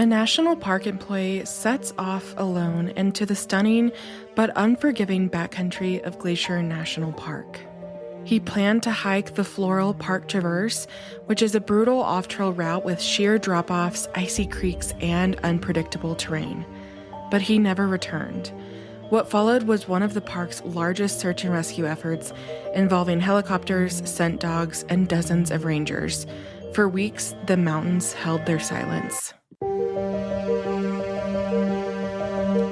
A national park employee sets off alone into the stunning but unforgiving backcountry of Glacier National Park. He planned to hike the Floral Park Traverse, which is a brutal off-trail route with sheer drop-offs, icy creeks, and unpredictable terrain. But he never returned. What followed was one of the park's largest search and rescue efforts, involving helicopters, scent dogs, and dozens of rangers. For weeks, the mountains held their silence.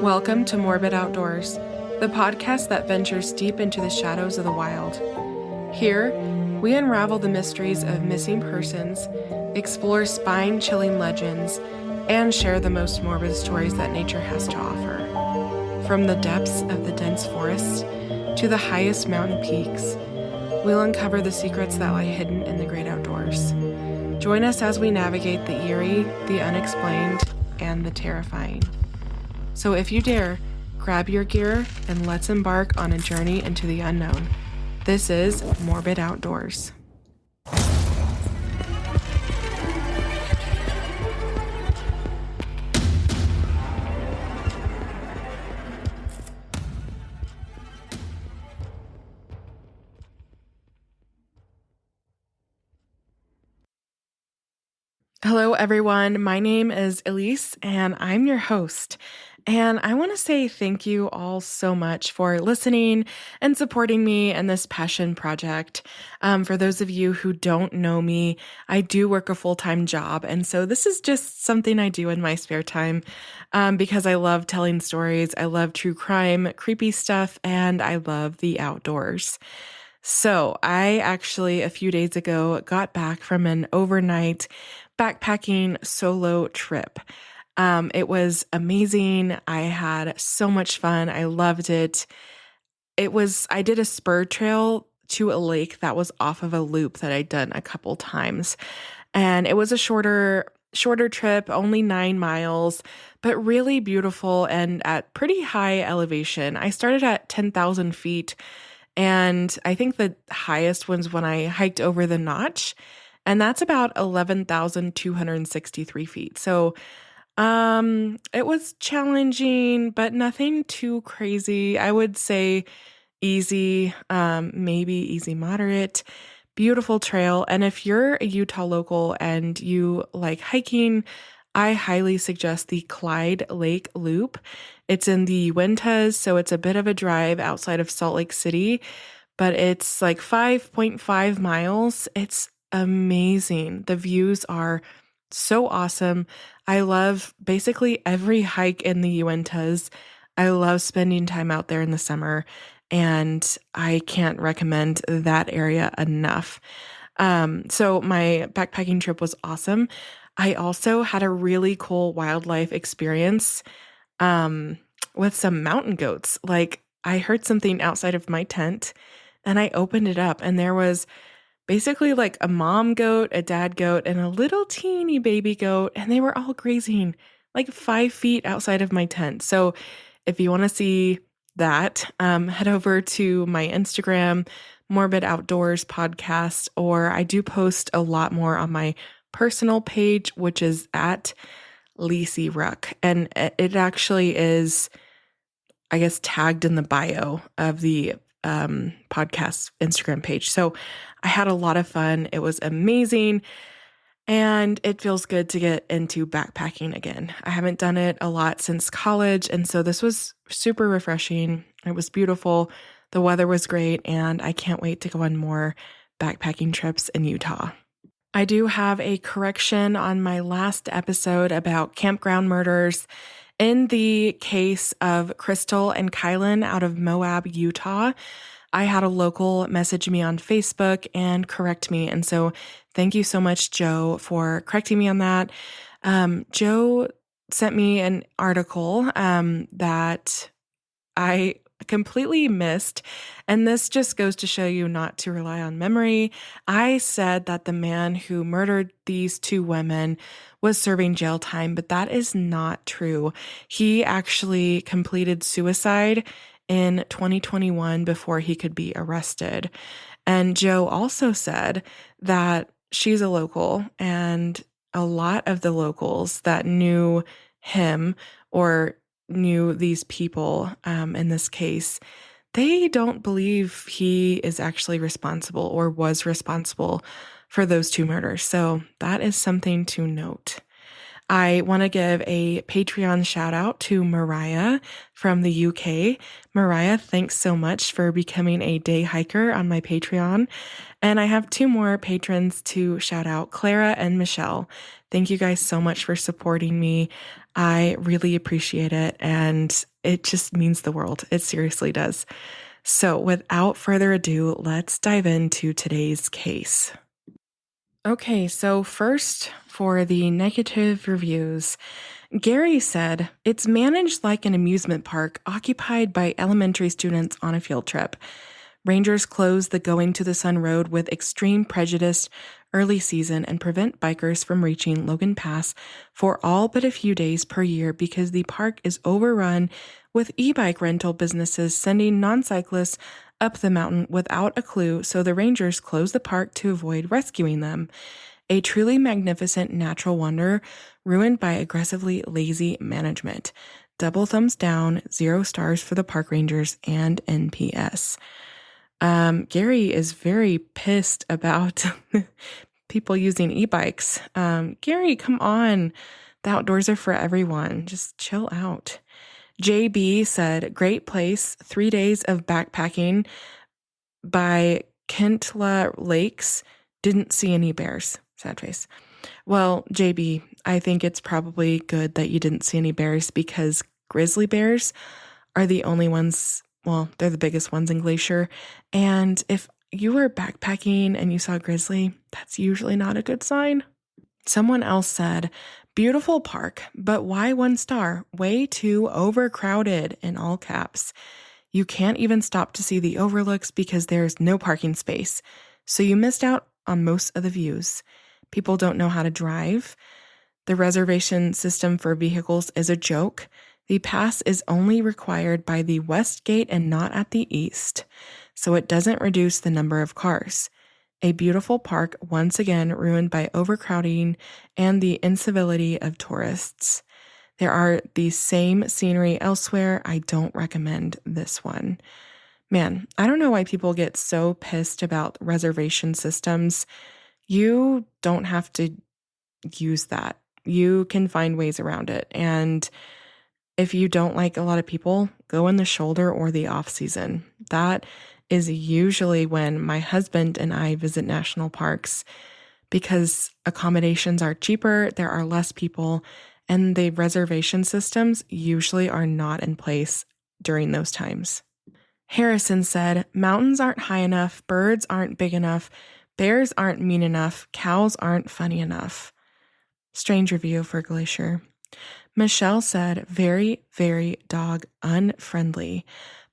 Welcome to Morbid Outdoors, the podcast that ventures deep into the shadows of the wild. Here, we unravel the mysteries of missing persons, explore spine-chilling legends, and share the most morbid stories that nature has to offer. From the depths of the dense forests to the highest mountain peaks, we'll uncover the secrets that lie hidden in the great outdoors. Join us as we navigate the eerie, the unexplained, and the terrifying. So if you dare, grab your gear and let's embark on a journey into the unknown. This is Morbid Outdoors. Hello, everyone. My name is Elise, and I'm your host. And I want to say thank you all so much for listening and supporting me in this passion project. For those of you who don't know me, I do work a full-time job. And so this is just something I do in my spare time because I love telling stories. I love true crime, creepy stuff, and I love the outdoors. So I actually, a few days ago, got back from an overnight backpacking solo trip. It was amazing. I had so much fun. I loved it. I did a spur trail to a lake that was off of a loop that I'd done a couple times. And it was a shorter trip, only 9 miles, but really beautiful and at pretty high elevation. I started at 10,000 feet. And I think the highest was when I hiked over the notch, and that's about 11,263 feet. So it was challenging, but nothing too crazy. I would say easy, maybe easy moderate, beautiful trail. And if you're a Utah local and you like hiking, I highly suggest the Clyde Lake Loop. It's in the Uintas, so it's a bit of a drive outside of Salt Lake City, but it's like 5.5 miles. It's amazing. The views are so awesome. I love basically every hike in the Uintas. I love spending time out there in the summer, and I can't recommend that area enough. So my backpacking trip was awesome. I also had a really cool wildlife experience with some mountain goats. Like, I heard something outside of my tent and I opened it up, and there was basically like a mom goat, a dad goat, and a little teeny baby goat, and they were all grazing like 5 feet outside of my tent. So if you want to see that, head over to my Instagram, Morbid Outdoors Podcast, or I do post a lot more on my personal page, which is at Lacey Ruck. And it actually is, I guess, tagged in the bio of the podcast Instagram page. So I had a lot of fun. It was amazing. And it feels good to get into backpacking again. I haven't done it a lot since college. And so this was super refreshing. It was beautiful. The weather was great. And I can't wait to go on more backpacking trips in Utah. I do have a correction on my last episode about campground murders. In the case of Crystal and Kylan out of Moab, Utah, I had a local message me on Facebook and correct me. And so thank you so much, Joe, for correcting me on that. Joe sent me an article that I completely missed. And this just goes to show you not to rely on memory. I said that the man who murdered these 2 women was serving jail time, but that is not true. He actually completed suicide in 2021 before he could be arrested. And Joe also said that she's a local and a lot of the locals that knew him or knew these people, in this case, they don't believe he is actually responsible or was responsible for those two murders. So that is something to note. I want to give a Patreon shout out to Mariah from the UK. Mariah, thanks so much for becoming a day hiker on my Patreon. And I have two more patrons to shout out, Clara and Michelle. Thank you guys so much for supporting me. I really appreciate it, and it just means the world. It seriously does. So without further ado, let's dive into today's case. Okay, so first for the negative reviews. Gary said, "It's managed like an amusement park occupied by elementary students on a field trip. Rangers close the Going to the Sun Road with extreme prejudice early season and prevent bikers from reaching Logan Pass for all but a few days per year because the park is overrun with e-bike rental businesses sending non-cyclists up the mountain without a clue, so the Rangers close the park to avoid rescuing them. A truly magnificent natural wonder ruined by aggressively lazy management. Double thumbs down, 0 stars for the park rangers and NPS." Gary is very pissed about people using e-bikes. Gary, come on. The outdoors are for everyone. Just chill out. JB said, "Great place, 3 days of backpacking by Kentla Lakes. Didn't see any bears." Sad face. Well, JB, I think it's probably good that you didn't see any bears because grizzly bears are the only ones, well, they're the biggest ones in Glacier. And if you were backpacking and you saw grizzly, that's usually not a good sign. Someone else said, "Beautiful park, but why 1 star? Way too overcrowded," in all caps. "You can't even stop to see the overlooks because there's no parking space. So you missed out on most of the views. People don't know how to drive. The reservation system for vehicles is a joke. The pass is only required by the west gate and not at the east, so it doesn't reduce the number of cars. A beautiful park once again ruined by overcrowding and the incivility of tourists. There are the same scenery elsewhere. I don't recommend this one." Man, I don't know why people get so pissed about reservation systems. You don't have to use that. You can find ways around it. And if you don't like a lot of people, go in the shoulder or the off season. That is usually when my husband and I visit national parks because accommodations are cheaper, there are less people, and the reservation systems usually are not in place during those times. Harrison said, "Mountains aren't high enough, birds aren't big enough, bears aren't mean enough, cows aren't funny enough." Strange review for Glacier. Michelle said, "Very, very dog unfriendly.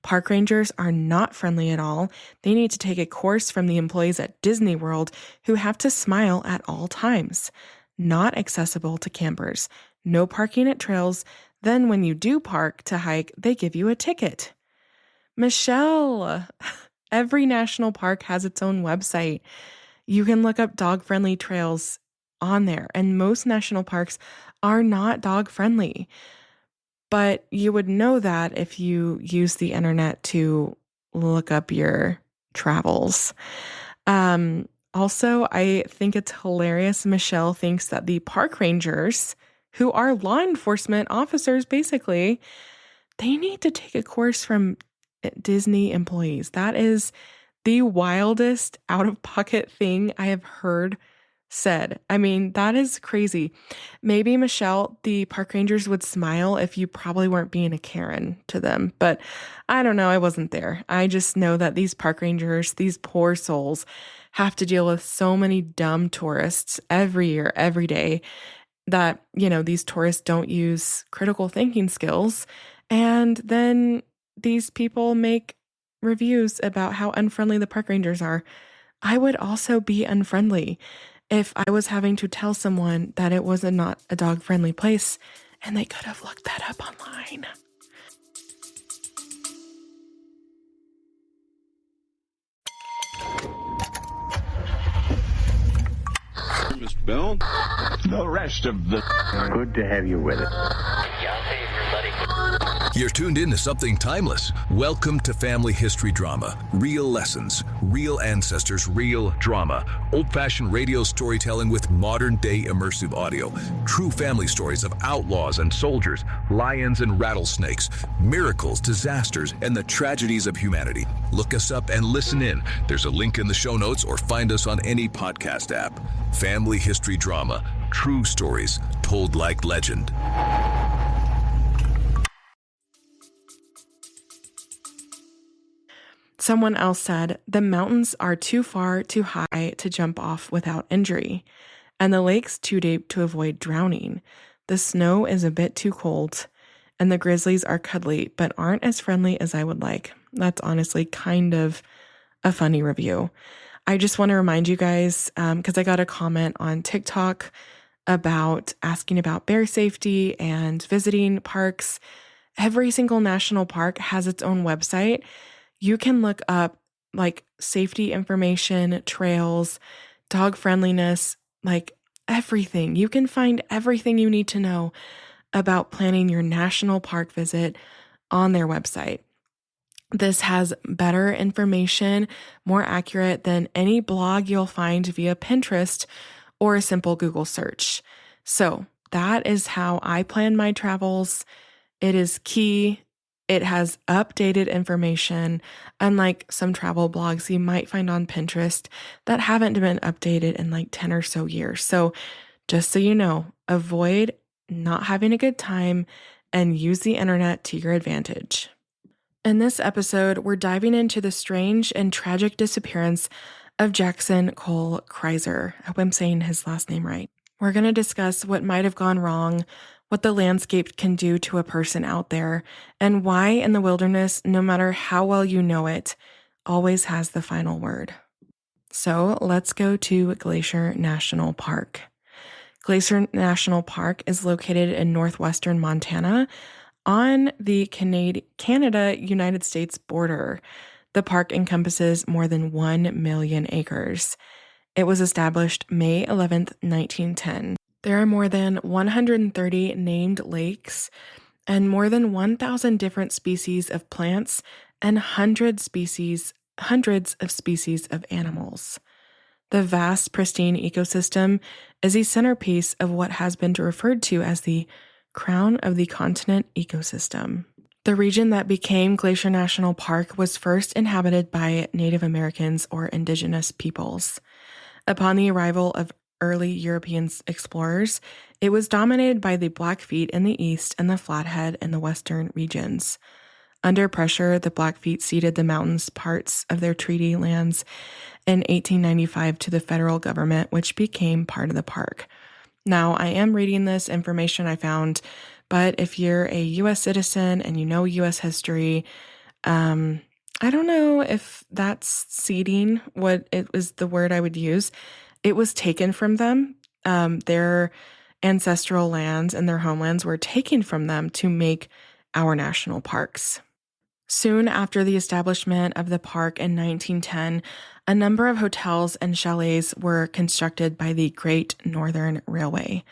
Park rangers are not friendly at all. They need to take a course from the employees at Disney World who have to smile at all times. Not accessible to campers. No parking at trails. Then when you do park to hike, they give you a ticket." Michelle, every national park has its own website. You can look up dog-friendly trails on there, and most national parks are not dog-friendly. But you would know that if you use the internet to look up your travels. Also, I think it's hilarious Michelle thinks that the park rangers, who are law enforcement officers basically, they need to take a course from Disney employees. That is the wildest out-of-pocket thing I have heard said. I mean, that is crazy. Maybe, Michelle, the park rangers would smile if you probably weren't being a Karen to them. But I don't know. I wasn't there. I just know that these park rangers, these poor souls, have to deal with so many dumb tourists every year, every day, that, these tourists don't use critical thinking skills. And then these people make reviews about how unfriendly the park rangers are. I would also be unfriendly if I was having to tell someone that it was not a dog-friendly place, and they could have looked that up online. Mr. Bell. The rest of the... Good to have you with us. You're tuned in to something timeless. Welcome to Family History Drama. Real lessons, real ancestors, real drama. Old-fashioned radio storytelling with modern-day immersive audio. True family stories of outlaws and soldiers, lions and rattlesnakes, miracles, disasters, and the tragedies of humanity. Look us up and listen in. There's a link in the show notes or find us on any podcast app. Family History Drama. True stories told like legend. Someone else said, the mountains are too far, too high to jump off without injury, and the lake's too deep to avoid drowning. The snow is a bit too cold, and the grizzlies are cuddly, but aren't as friendly as I would like. That's honestly kind of a funny review. I just want to remind you guys, because I got a comment on TikTok about asking about bear safety and visiting parks. Every single national park has its own website. You can look up like safety information, trails, dog friendliness, like everything. You can find everything you need to know about planning your national park visit on their website. This has better information, more accurate than any blog you'll find via Pinterest or a simple Google search. So that is how I plan my travels. It is key. It has updated information, unlike some travel blogs you might find on Pinterest that haven't been updated in like 10 or so years. So just so you know, avoid not having a good time and use the internet to your advantage. In this episode, we're diving into the strange and tragic disappearance of Jackson Cole Kreiser. I hope I'm saying his last name right. We're going to discuss what might have gone wrong, what the landscape can do to a person out there, and why in the wilderness, no matter how well you know it, always has the final word. So let's go to Glacier National Park. Glacier National Park is located in northwestern Montana on the Canada-United States border. The park encompasses more than 1 million acres. It was established May 11th, 1910. There are more than 130 named lakes and more than 1,000 different species of plants and hundreds of species of animals. The vast, pristine ecosystem is a centerpiece of what has been referred to as the crown of the continent ecosystem. The region that became Glacier National Park was first inhabited by Native Americans or indigenous peoples. Upon the arrival of early European explorers, it was dominated by the Blackfeet in the east and the Flathead in the western regions. Under pressure, the Blackfeet ceded the mountains parts of their treaty lands in 1895 to the federal government, which became part of the park. Now, I am reading this information I found, but if you're a U.S. citizen and you know U.S. history, I don't know if that's ceding, what it was the word I would use. It was taken from them. Their ancestral lands and their homelands were taken from them to make our national parks. Soon after the establishment of the park in 1910, a number of hotels and chalets were constructed by the Great Northern Railway.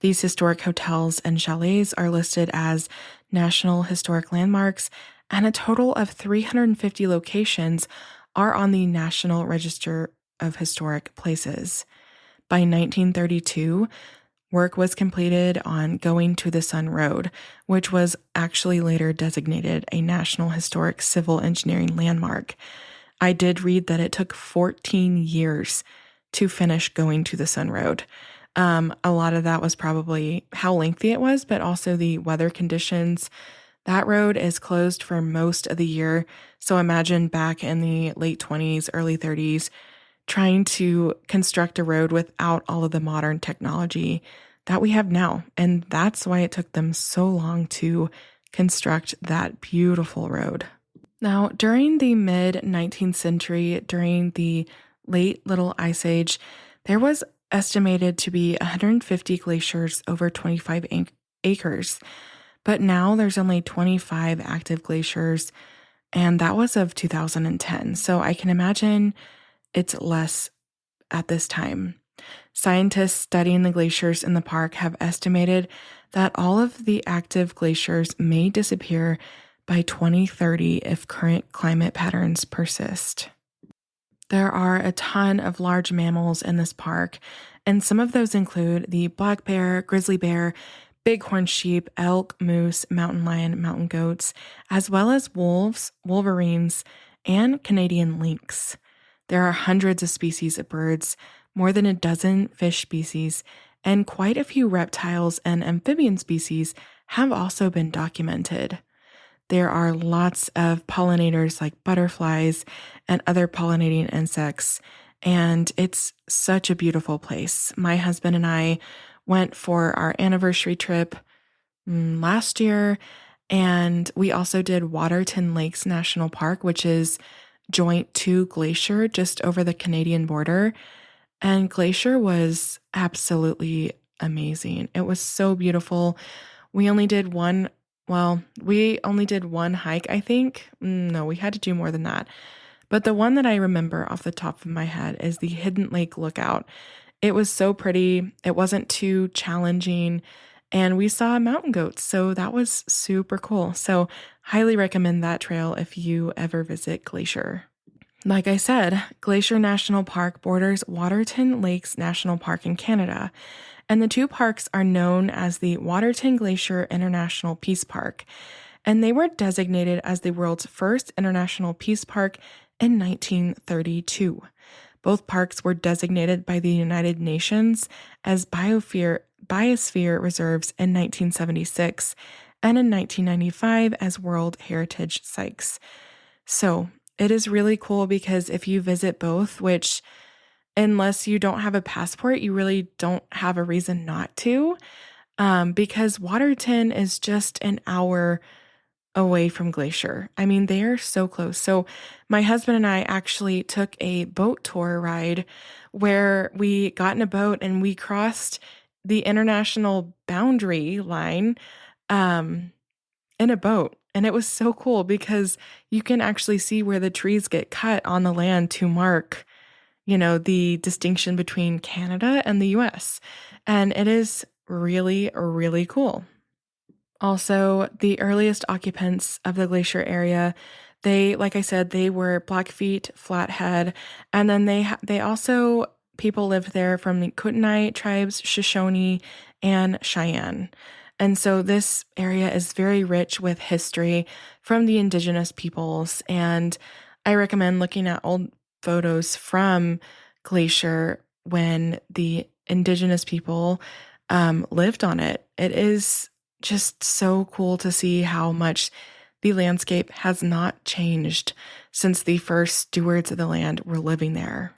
These historic hotels and chalets are listed as National Historic Landmarks, and a total of 350 locations are on the National Register of Historic Places. By 1932, work was completed on Going to the Sun Road, which was actually later designated a National Historic Civil Engineering Landmark. I did read that it took 14 years to finish Going to the Sun Road. A lot of that was probably how lengthy it was, but also the weather conditions. That road is closed for most of the year. So imagine back in the late 20s, early 30s, trying to construct a road without all of the modern technology that we have now. And that's why it took them so long to construct that beautiful road. Now, during the mid-19th century, during the late Little Ice Age, there was estimated to be 150 glaciers over 25 acres. But now there's only 25 active glaciers, and that was of 2010. So I can imagine it's less at this time. Scientists studying the glaciers in the park have estimated that all of the active glaciers may disappear by 2030 if current climate patterns persist. There are a ton of large mammals in this park, and some of those include the black bear, grizzly bear, bighorn sheep, elk, moose, mountain lion, mountain goats, as well as wolves, wolverines, and Canadian lynx. There are hundreds of species of birds, more than a dozen fish species, and quite a few reptiles and amphibian species have also been documented. There are lots of pollinators like butterflies and other pollinating insects, and it's such a beautiful place. My husband and I went for our anniversary trip last year, and we also did Waterton Lakes National Park, which is joint to Glacier just over the Canadian border. And Glacier was absolutely amazing. It was so beautiful. We only did one hike, I think. No, we had to do more than that. But the one that I remember off the top of my head is the Hidden Lake Lookout. It was so pretty. It wasn't too challenging. And we saw mountain goats. So that was super cool. So highly recommend that trail if you ever visit Glacier. Like I said, Glacier National Park borders Waterton Lakes National Park in Canada, and the two parks are known as the Waterton Glacier International Peace Park, and they were designated as the world's first international peace park in 1932. Both parks were designated by the United Nations as biosphere reserves in 1976 and in 1995 as World Heritage Sites. So it is really cool because if you visit both, which unless you don't have a passport, you really don't have a reason not to, because Waterton is just an hour away from Glacier. I mean, they are so close. So my husband and I actually took a boat tour ride where we got in a boat and we crossed the international boundary line in a boat. And it was so cool because you can actually see where the trees get cut on the land to mark, the distinction between Canada and the US. And it is really, really cool. Also, the earliest occupants of the glacier area, like I said, they were Blackfeet, Flathead, and then they also, people lived there from the Kootenai tribes, Shoshone, and Cheyenne. And so this area is very rich with history from the indigenous peoples. And I recommend looking at old photos from Glacier when the indigenous people lived on it. It is just so cool to see how much the landscape has not changed since the first stewards of the land were living there.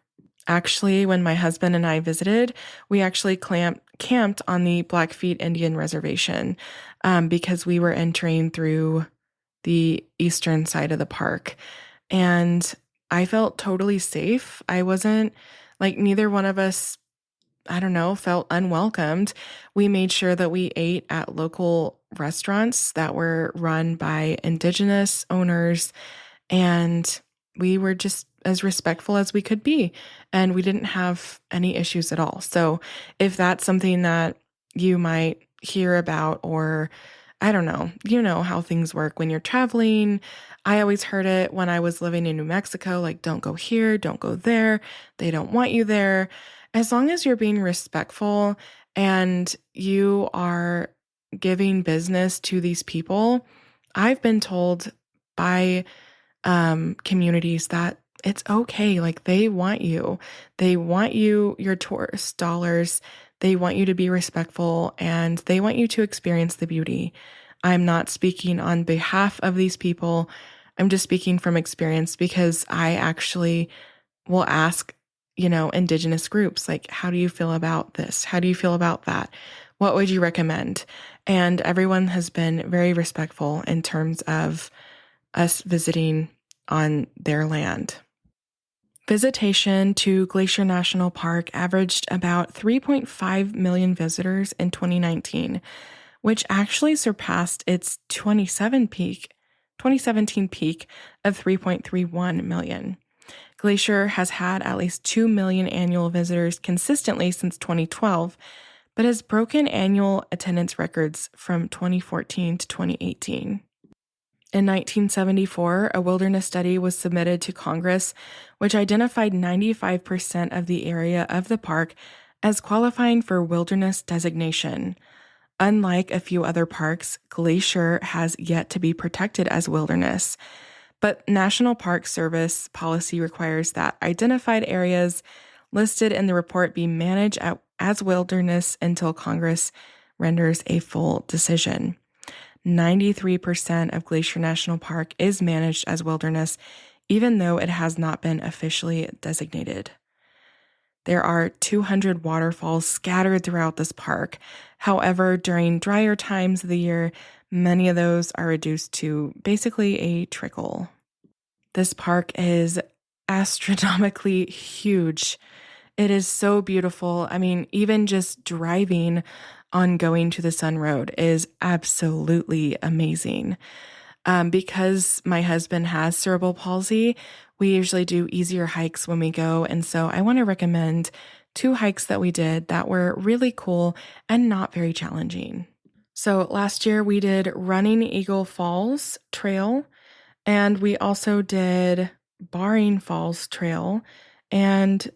Actually, when my husband and I visited, we actually camped on the Blackfeet Indian Reservation because we were entering through the eastern side of the park. And I felt totally safe. I wasn't neither one of us, felt unwelcomed. We made sure that we ate at local restaurants that were run by indigenous owners, and we were just as respectful as we could be, and we didn't have any issues at all. So if that's something that you might hear about, or I don't know, you know how things work when you're traveling. I always heard it when I was living in New Mexico, don't go here, don't go there. They don't want you there. As long as you're being respectful and you are giving business to these people, I've been told by communities that it's okay. They want you. They want your tourist dollars. They want you to be respectful and they want you to experience the beauty. I'm not speaking on behalf of these people. I'm just speaking from experience because I actually will ask, indigenous groups, how do you feel about this? How do you feel about that? What would you recommend? And everyone has been very respectful in terms of us visiting on their land. Visitation to Glacier National Park averaged about 3.5 million visitors in 2019, which actually surpassed its 2017 peak of 3.31 million. Glacier has had at least 2 million annual visitors consistently since 2012, but has broken annual attendance records from 2014 to 2018. In 1974, a wilderness study was submitted to Congress, which identified 95% of the area of the park as qualifying for wilderness designation. Unlike a few other parks, Glacier has yet to be protected as wilderness. But National Park Service policy requires that identified areas listed in the report be managed as wilderness until Congress renders a full decision. 93% of Glacier National Park is managed as wilderness, even though it has not been officially designated. There are 200 waterfalls scattered throughout this park. However, during drier times of the year, many of those are reduced to basically a trickle. This park is astronomically huge. It is so beautiful. I mean, even just driving on Going to the Sun Road is absolutely amazing. Because my husband has cerebral palsy, we usually do easier hikes when we go. And so I want to recommend 2 hikes that we did that were really cool and not very challenging. So last year we did Running Eagle Falls Trail, and we also did Barring Falls Trail and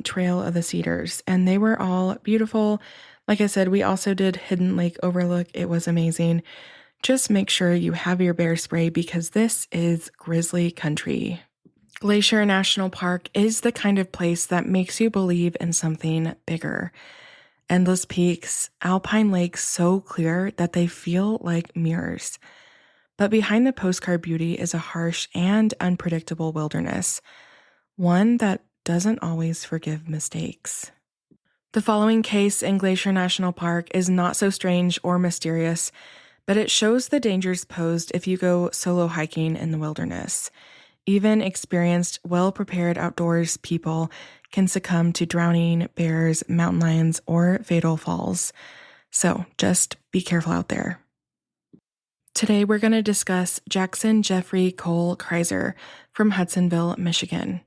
Trail of the Cedars, and they were all beautiful. Like I said, we also did Hidden Lake Overlook. It was amazing. Just make sure you have your bear spray because this is grizzly country. Glacier National Park is the kind of place that makes you believe in something bigger. Endless peaks, alpine lakes so clear that they feel like mirrors. But behind the postcard beauty is a harsh and unpredictable wilderness, one that doesn't always forgive mistakes. The following case in Glacier National Park is not so strange or mysterious, but it shows the dangers posed if you go solo hiking in the wilderness. Even experienced, well-prepared outdoors people can succumb to drowning, bears, mountain lions, or fatal falls. So just be careful out there. Today we're going to discuss Jackson Jeffrey Cole Kreiser from Hudsonville, Michigan.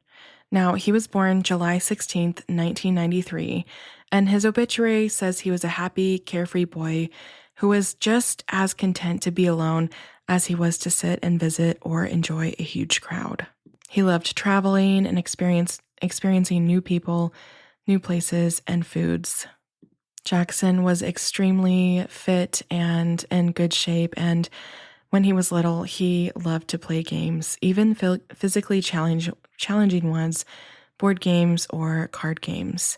Now, he was born July 16th, 1993, and his obituary says he was a happy, carefree boy who was just as content to be alone as he was to sit and visit or enjoy a huge crowd. He loved traveling and experiencing new people, new places, and foods. Jackson was extremely fit and in good shape, and when he was little, he loved to play games, even physically challenging ones, board games or card games.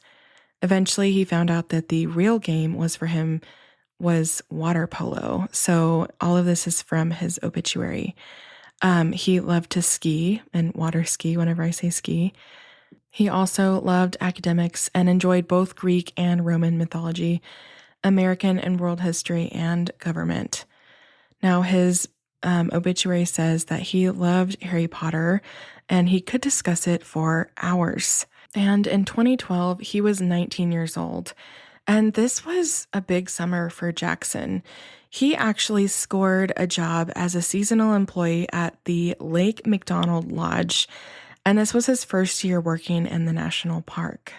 Eventually, he found out that the real game was water polo. So all of this is from his obituary. He loved to ski and water ski whenever I say ski. He also loved academics and enjoyed both Greek and Roman mythology, American and world history, and government. Now, his obituary says that he loved Harry Potter and he could discuss it for hours. And in 2012, he was 19 years old. And this was a big summer for Jackson. He actually scored a job as a seasonal employee at the Lake McDonald Lodge, and this was his first year working in the national park.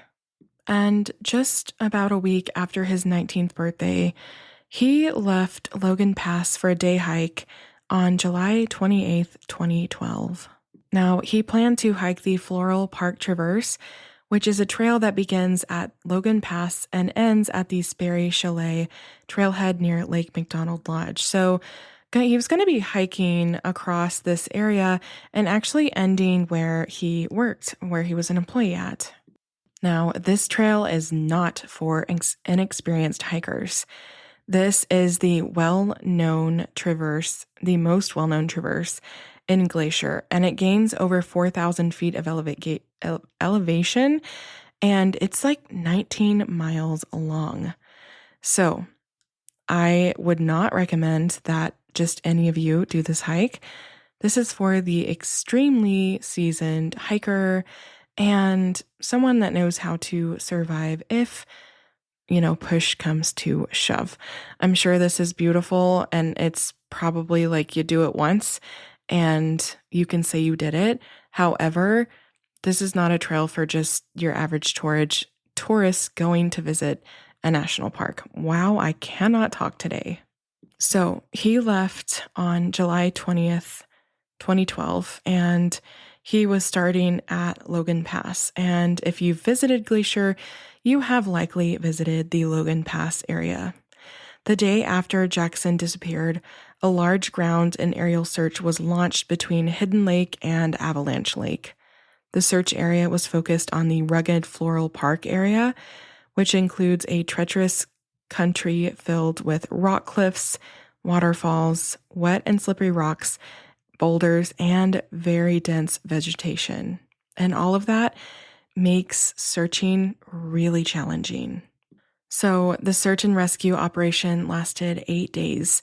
And just about a week after his 19th birthday, he left Logan Pass for a day hike on July 28th, 2012. Now, he planned to hike the Floral Park Traverse, which is a trail that begins at Logan Pass and ends at the Sperry Chalet trailhead near Lake McDonald Lodge. So he was going to be hiking across this area and actually ending where he worked, where he was an employee at. Now, this trail is not for inexperienced hikers. This is the well-known traverse, the most well-known traverse in Glacier, and it gains over 4,000 feet of elevation, and it's like 19 miles long. So I would not recommend that just any of you do this hike. This is for the extremely seasoned hiker and someone that knows how to survive if, push comes to shove. I'm sure this is beautiful, and it's probably like you do it once and you can say you did it. However, This is not a trail for just your average tourists going to visit a national park. Wow, I cannot talk today. So he left on July 20th, 2012, and he was starting at Logan Pass. And if you've visited Glacier, you have likely visited the Logan Pass area. The day after Jackson disappeared, a large ground and aerial search was launched between Hidden Lake and Avalanche Lake. The search area was focused on the rugged Floral Park area, which includes a treacherous country filled with rock cliffs, waterfalls, wet and slippery rocks, boulders, and very dense vegetation. And all of that makes searching really challenging. So the search and rescue operation lasted 8 days,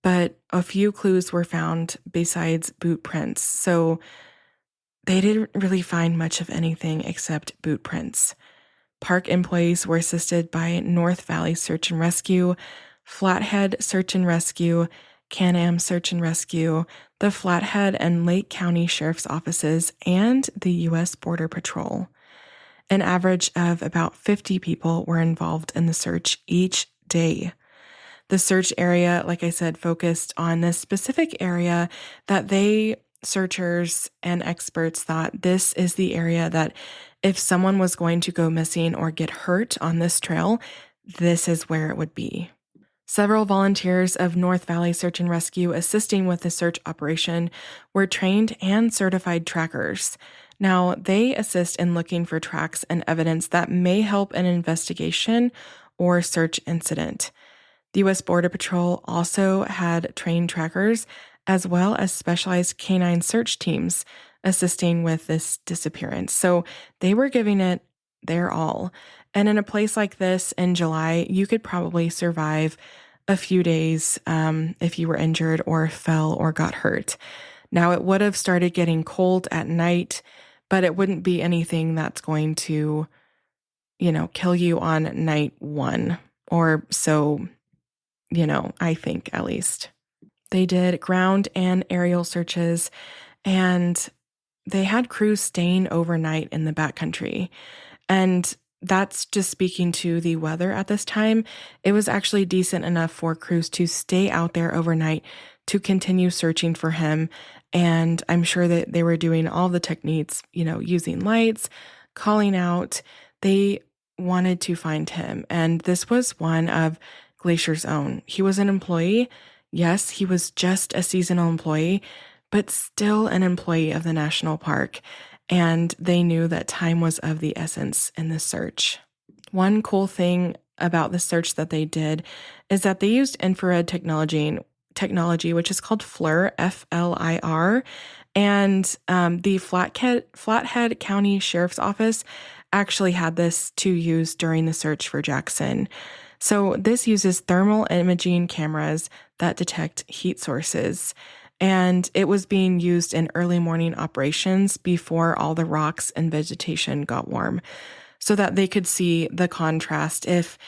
but a few clues were found besides boot prints. So they didn't really find much of anything except boot prints. Park employees were assisted by North Valley Search and Rescue, Flathead Search and Rescue, Can-Am Search and Rescue, the Flathead and Lake County Sheriff's Offices, and the U.S. Border Patrol. An average of about 50 people were involved in the search each day. The search area, like I said, focused on this specific area that searchers and experts thought this is the area that if someone was going to go missing or get hurt on this trail, this is where it would be. Several volunteers of North Valley Search and Rescue assisting with the search operation were trained and certified trackers. Now, they assist in looking for tracks and evidence that may help an investigation or search incident. The U.S. Border Patrol also had trained trackers as well as specialized canine search teams assisting with this disappearance. So they were giving it their all. And in a place like this in July, you could probably survive a few days if you were injured or fell or got hurt. Now, it would have started getting cold at night, but it wouldn't be anything that's going to, kill you on night one, or so, I think at least. They did ground and aerial searches, and they had crews staying overnight in the backcountry. And that's just speaking to the weather at this time. It was actually decent enough for crews to stay out there overnight to continue searching for him. And I'm sure that they were doing all the techniques, using lights, calling out. They wanted to find him. And this was one of Glacier's own. He was an employee. Yes, he was just a seasonal employee, but still an employee of the national park. And they knew that time was of the essence in the search. One cool thing about the search that they did is that they used infrared technology, which is called FLIR, F-L-I-R, and the Flathead County Sheriff's Office actually had this to use during the search for Jackson. So this uses thermal imaging cameras that detect heat sources, and it was being used in early morning operations before all the rocks and vegetation got warm, so that they could see the contrast if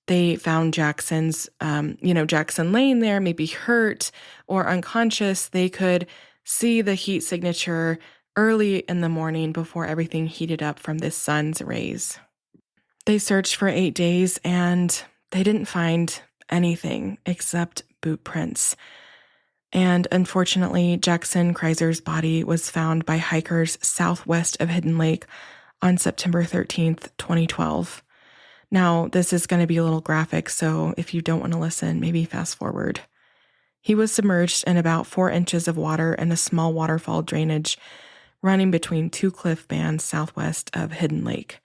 they found Jackson laying there, maybe hurt or unconscious. They could see the heat signature early in the morning before everything heated up from the sun's rays. They searched for 8 days and they didn't find anything except boot prints. And unfortunately, Jackson Kreiser's body was found by hikers southwest of Hidden Lake on September 13th, 2012. Now, this is going to be a little graphic, so if you don't want to listen, maybe fast forward. He was submerged in about 4 inches of water in a small waterfall drainage running between 2 cliff bands southwest of Hidden Lake.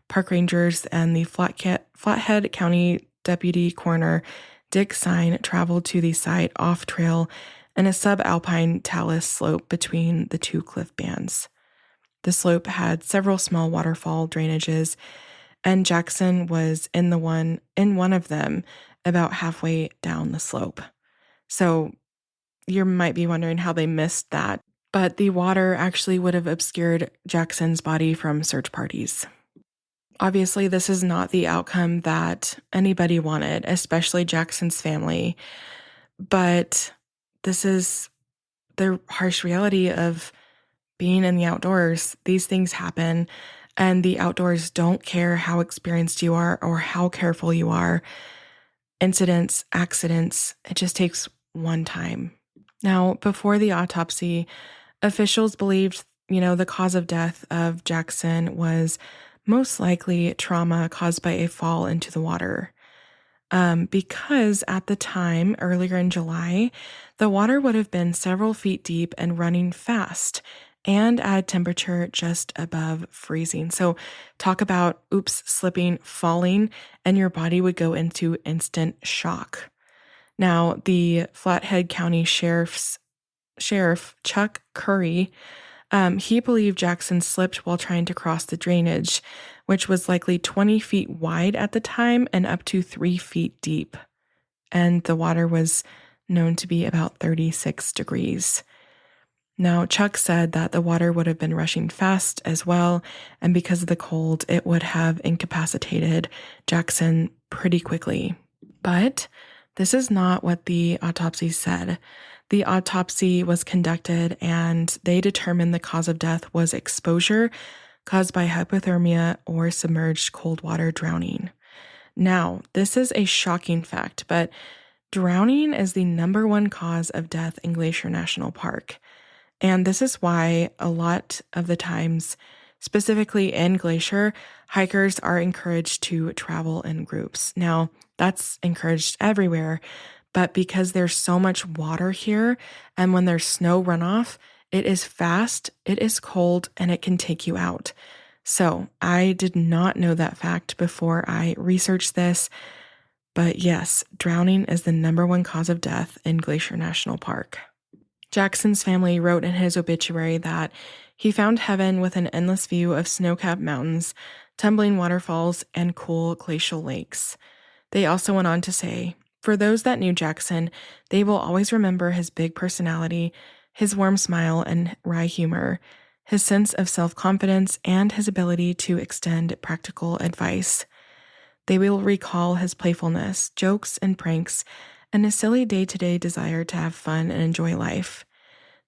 Park rangers and the Flathead County Deputy Coroner Dick Sign traveled to the site off-trail in a subalpine talus slope between the 2 cliff bands. The slope had several small waterfall drainages, and Jackson was in one of them about halfway down the slope. So you might be wondering how they missed that, but the water actually would have obscured Jackson's body from search parties. Obviously, this is not the outcome that anybody wanted, especially Jackson's family, but this is the harsh reality of being in the outdoors, these things happen, and the outdoors don't care how experienced you are or how careful you are. Incidents, accidents, it just takes one time. Now, before the autopsy, officials believed, the cause of death of Jackson was most likely trauma caused by a fall into the water. Because at the time, earlier in July, the water would have been several feet deep and running fast and at a temperature just above freezing. So talk about slipping, falling, and your body would go into instant shock. Now, the Flathead County Sheriff Chuck Curry, he believed Jackson slipped while trying to cross the drainage, which was likely 20 feet wide at the time and up to 3 feet deep. And the water was known to be about 36 degrees. Now, Chuck said that the water would have been rushing fast as well, and because of the cold, it would have incapacitated Jackson pretty quickly. But this is not what the autopsy said. The autopsy was conducted and they determined the cause of death was exposure caused by hypothermia or submerged cold water drowning. Now, this is a shocking fact, but drowning is the number one cause of death in Glacier National Park. And this is why a lot of the times, specifically in Glacier, hikers are encouraged to travel in groups. Now, that's encouraged everywhere, but because there's so much water here, and when there's snow runoff, it is fast, it is cold, and it can take you out. So I did not know that fact before I researched this, but yes, drowning is the number one cause of death in Glacier National Park. Jackson's family wrote in his obituary that he found heaven with an endless view of snow-capped mountains, tumbling waterfalls, and cool glacial lakes. They also went on to say, for those that knew Jackson, they will always remember his big personality, his warm smile and wry humor, his sense of self-confidence, and his ability to extend practical advice. They will recall his playfulness, jokes, and pranks, and his silly day-to-day desire to have fun and enjoy life.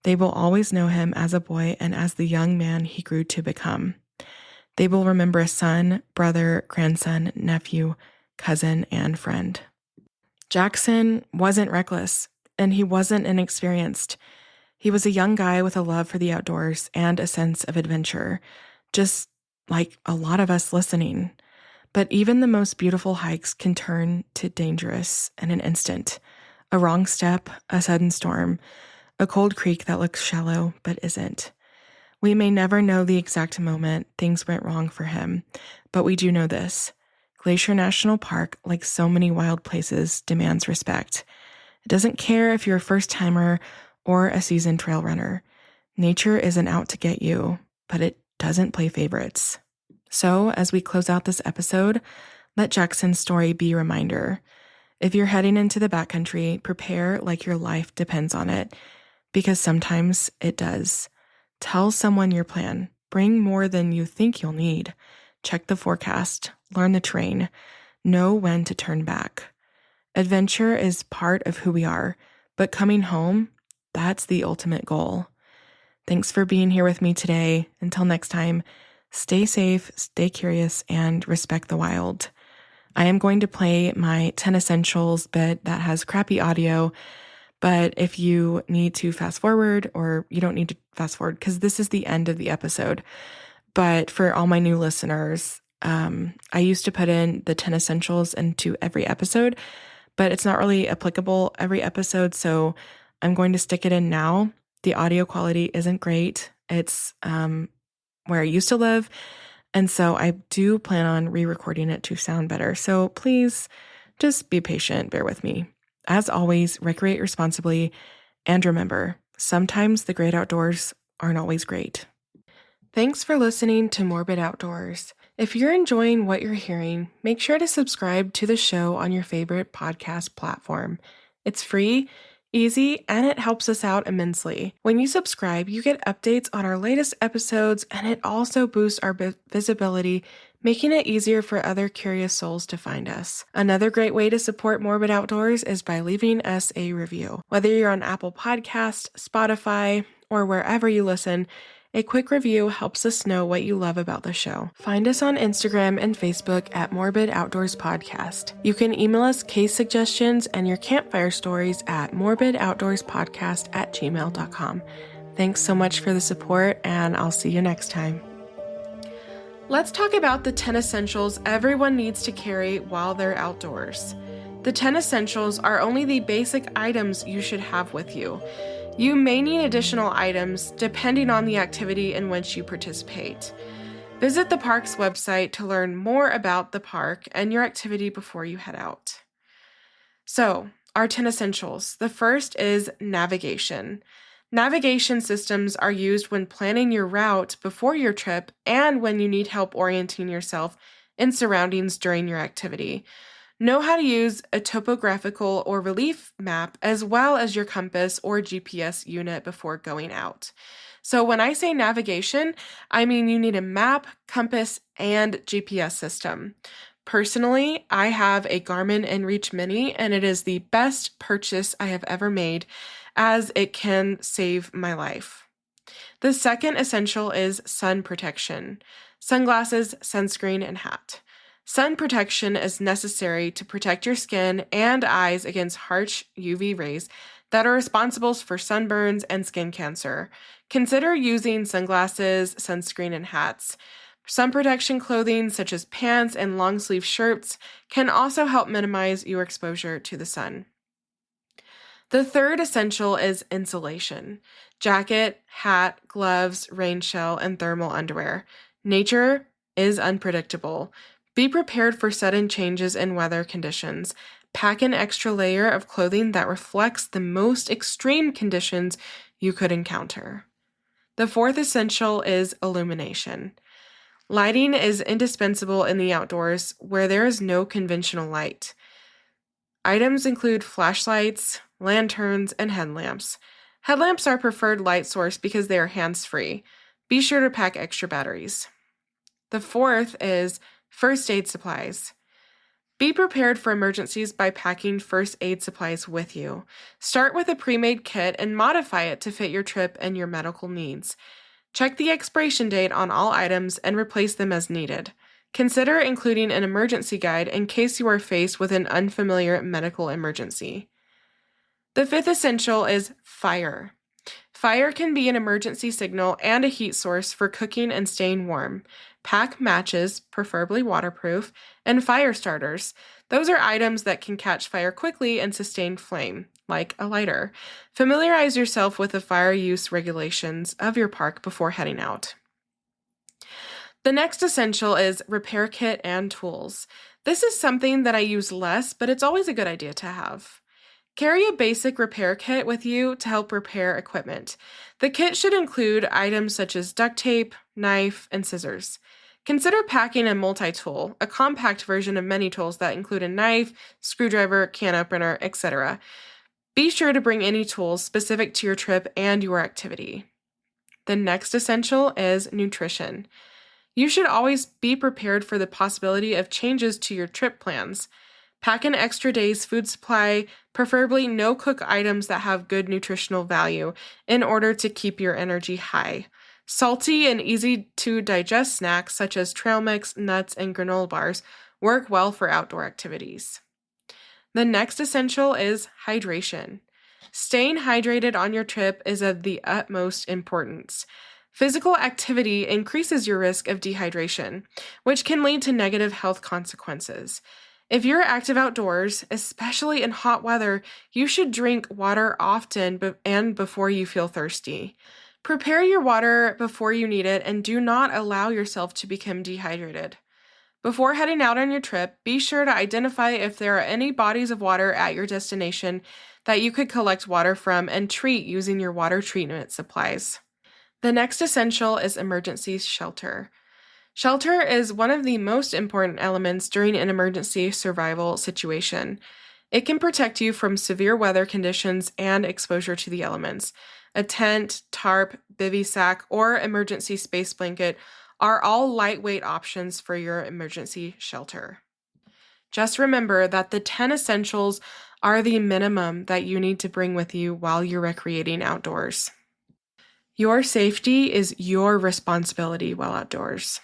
They will always know him as a boy and as the young man he grew to become. They will remember a son, brother, grandson, nephew, cousin, and friend. Jackson wasn't reckless, and he wasn't inexperienced. He was a young guy with a love for the outdoors and a sense of adventure, just like a lot of us listening. But even the most beautiful hikes can turn to dangerous in an instant. A wrong step, a sudden storm, a cold creek that looks shallow but isn't. We may never know the exact moment things went wrong for him, but we do know this. Glacier National Park, like so many wild places, demands respect. It doesn't care if you're a first-timer or a seasoned trail runner. Nature isn't out to get you, but it doesn't play favorites. So, as we close out this episode, let Jackson's story be a reminder. If you're heading into the backcountry, prepare like your life depends on it, because sometimes it does. Tell someone your plan. Bring more than you think you'll need. Check the forecast. Learn the terrain. Know when to turn back. Adventure is part of who we are, but coming home, that's the ultimate goal. Thanks for being here with me today. Until next time, stay safe, stay curious, and respect the wild. I am going to play my 10 essentials bit that has crappy audio, but if you need to fast forward, or you don't need to fast forward because this is the end of the episode. But for all my new listeners, I used to put in the 10 essentials into every episode, but it's not really applicable every episode, so I'm going to stick it in now. The audio quality isn't great. It's where I used to live, and so I do plan on re-recording it to sound better. So please just be patient, bear with me. As always, recreate responsibly, and remember, sometimes the great outdoors aren't always great. Thanks for listening to Morbid Outdoors. If you're enjoying what you're hearing, make sure to subscribe to the show on your favorite podcast platform. It's free, easy, and it helps us out immensely. When you subscribe, you get updates on our latest episodes, and it also boosts our visibility, making it easier for other curious souls to find us. Another great way to support Morbid Outdoors is by leaving us a review. Whether you're on Apple Podcasts, Spotify, or wherever you listen, A quick review helps us know what you love about the show. Find us on Instagram and Facebook at Morbid Outdoors Podcast. You can email us case suggestions and your campfire stories at morbidoutdoorspodcast@gmail.com. Thanks so much for the support, and I'll see you next time. Let's talk about the 10 essentials everyone needs to carry while they're outdoors. The 10 essentials are only the basic items you should have with you. You may need additional items depending on the activity in which you participate. Visit the park's website to learn more about the park and your activity before you head out. So, our 10 essentials. The first is navigation. Navigation systems are used when planning your route before your trip and when you need help orienting yourself in surroundings during your activity. Know how to use a topographical or relief map as well as your compass or GPS unit before going out. So when I say navigation, I mean you need a map, compass, and GPS system. Personally, I have a Garmin inReach Mini, and it is the best purchase I have ever made as it can save my life. The second essential is sun protection: sunglasses, sunscreen, and hat. Sun protection is necessary to protect your skin and eyes against harsh UV rays that are responsible for sunburns and skin cancer. Consider using sunglasses, sunscreen, and hats. Sun protection clothing such as pants and long sleeve shirts can also help minimize your exposure to the sun. The third essential is insulation: jacket, hat, gloves, rain shell, and thermal underwear. Nature is unpredictable. Be prepared for sudden changes in weather conditions. Pack an extra layer of clothing that reflects the most extreme conditions you could encounter. The fourth essential is illumination. Lighting is indispensable in the outdoors where there is no conventional light. Items include flashlights, lanterns, and headlamps. Headlamps are preferred light source because they are hands-free. Be sure to pack extra batteries. The fourth is first aid supplies. Be prepared for emergencies by packing first aid supplies with you. Start with a pre-made kit and modify it to fit your trip and your medical needs. Check the expiration date on all items and replace them as needed. Consider including an emergency guide in case you are faced with an unfamiliar medical emergency. The fifth essential is fire. Fire can be an emergency signal and a heat source for cooking and staying warm. Pack matches, preferably waterproof, and fire starters. Those are items that can catch fire quickly and sustain flame, like a lighter. Familiarize yourself with the fire use regulations of your park before heading out. The next essential is repair kit and tools. This is something that I use less, but it's always a good idea to have. Carry a basic repair kit with you to help repair equipment. The kit should include items such as duct tape, knife, and scissors. Consider packing a multi-tool, a compact version of many tools that include a knife, screwdriver, can opener, etc. Be sure to bring any tools specific to your trip and your activity. The next essential is nutrition. You should always be prepared for the possibility of changes to your trip plans. Pack an extra day's food supply, preferably no-cook items that have good nutritional value, in order to keep your energy high. Salty and easy-to-digest snacks such as trail mix, nuts, and granola bars work well for outdoor activities. The next essential is hydration. Staying hydrated on your trip is of the utmost importance. Physical activity increases your risk of dehydration, which can lead to negative health consequences. If you're active outdoors, especially in hot weather, you should drink water often and before you feel thirsty. Prepare your water before you need it and do not allow yourself to become dehydrated. Before heading out on your trip, be sure to identify if there are any bodies of water at your destination that you could collect water from and treat using your water treatment supplies. The next essential is emergency shelter. Shelter is one of the most important elements during an emergency survival situation. It can protect you from severe weather conditions and exposure to the elements. A tent, tarp, bivy sack, or emergency space blanket are all lightweight options for your emergency shelter. Just remember that the 10 essentials are the minimum that you need to bring with you while you're recreating outdoors. Your safety is your responsibility while outdoors.